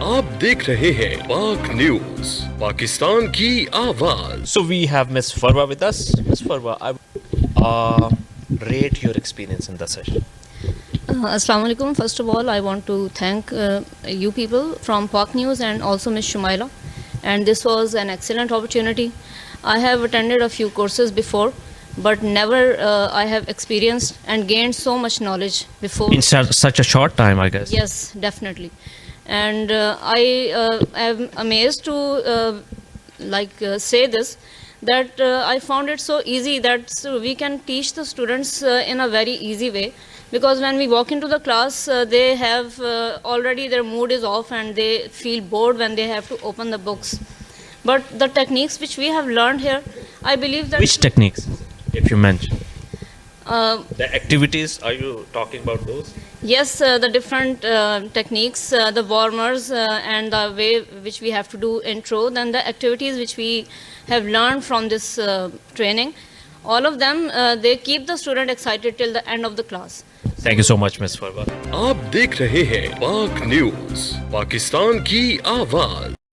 आप देख रहे हैं पाक न्यूज, पाकिस्तान की आवाज। So we have Miss Farwa with us. Miss Farwa, rate your experience in the session. Assalamu alaikum. First of all, I want to thank you people from Park News and also Ms. Shumaila. And this was an excellent opportunity. I have attended a few courses before, but never I have experienced and gained so much knowledge before. In such a short time, I guess. Yes, definitely. And I am amazed to say this, that I found it so easy that we can teach the students in a very easy way, because when we walk into the class, they have already their mood is off and they feel bored when they have to open the books. But the techniques which we have learned here, I believe that Which techniques, if you mention? uh, The activities, are you talking about those? yes, the different techniques, the warmers, and the way which we have to do intro, then the activities which we have learned from this training, all of them, they keep the student excited till the end of the class. Thank you so much, Miss Farwa. आप देख रहे हैं पाक news, Pakistan की आवाज।